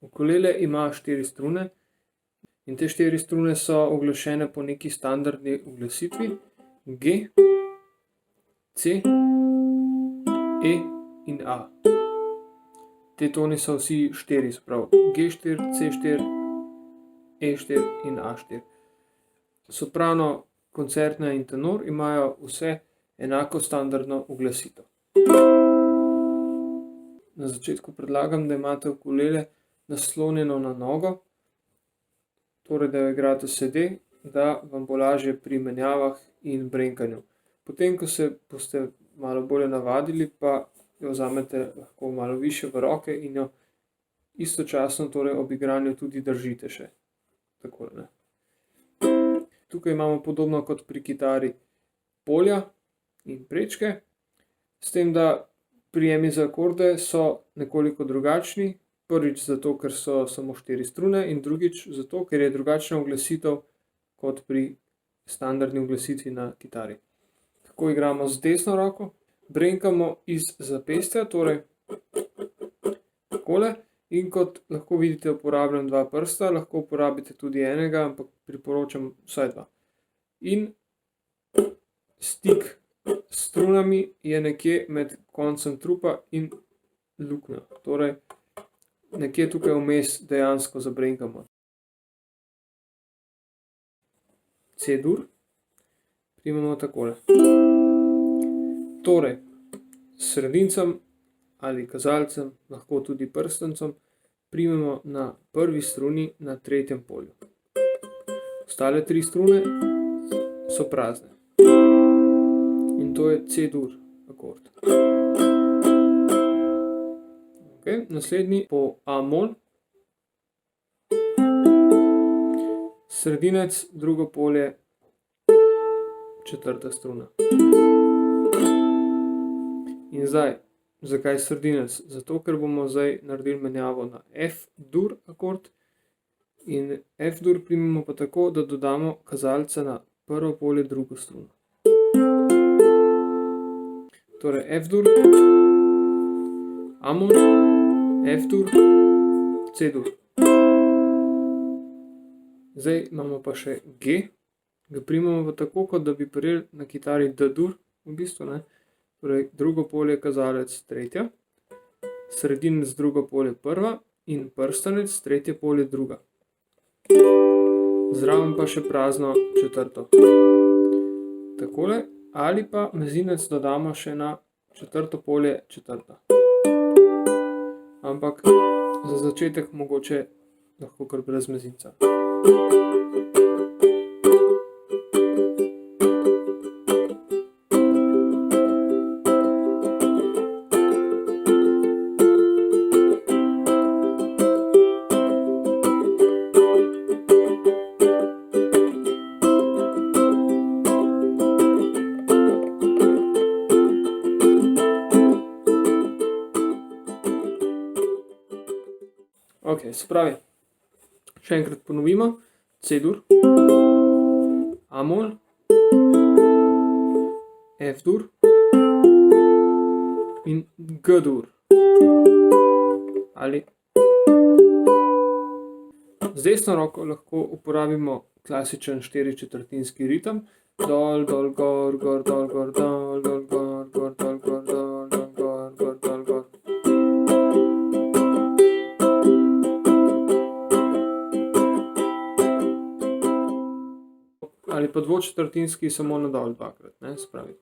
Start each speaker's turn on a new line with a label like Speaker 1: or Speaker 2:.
Speaker 1: Ukulele ima 4 strune in te 4 strune so uglašene po neki standardni uglasitvi G, C, E in A. Te toni so vsi 4, se pravi G4, C4, E4 in A4. Soprano, koncertna in tenor imajo vse enako standardno uglasitev. Na začetku predlagam, da imate ukulele naslonjeno na nogo, torej da jo igrate sede, da vam bo lažje pri menjavah in brenkanju. Potem, ko se boste malo bolje navadili, pa jo vzamete lahko malo višje v roke in jo istočasno, torej ob igranju, tudi držite še. Tako, ne. Tukaj imamo podobno kot pri kitari polja in prečke, s tem, da prijemi za akorde so nekoliko drugačni. Prvič zato, ker so samo 4 strune, in drugič zato, ker je drugačna uglasitev kot pri standardni uglasitvi na kitari. Tako igramo z desno roko, brenkamo iz zapestja, torej takole, in kot lahko vidite, uporabljam 2 prsta, lahko uporabite tudi enega, ampak priporočam vsaj 2. In stik s strunami je nekje med koncem trupa in luknjo, torej nekje tukaj vmes dejansko zabrenkamo. C-dur primemo takole. Torej, s sredincem ali kazalcem, lahko tudi prstancem, primemo na prvi struni na 3. polju. Ostale 3 strune so prazne. In to je C-dur akord. Okay, naslednji po A-mol. Sredinec, drugo polje, 4. struna. In zdaj, zakaj sredinec? Zato, ker bomo zdaj naredili menjavo na F-dur akord. In F-dur primemo pa tako, da dodamo kazalca na prvo polje, drugo struno. Torej F-dur, A-mol, F-dur, C-dur. Zdaj imamo pa še G. Ga primemo pa tako, kot da bi prijeli na kitari D-dur, v bistvu, ne. Torej drugo polje kazalec 3., sredinec drugo polje 1. in prstanec 3. polje 2. Zraven pa še prazno 4. Takole, ali pa mezinec dodamo še na 4. polje 4. Ampak za začetek mogoče lahko kar brez mezinca. Ok, se pravi, še enkrat ponovimo. C-dur, A-mol, F-dur in G-dur. Ali z desno roko lahko uporabimo klasičen 4/4 ritem. Dol, dol, gor, gor, dol, gor, dol, dol, gor, gor, dol, gor, dol, dol, gor, gor, dol, gor. Ali pa 2/4 samo na dol 2-krat, ne, se pravi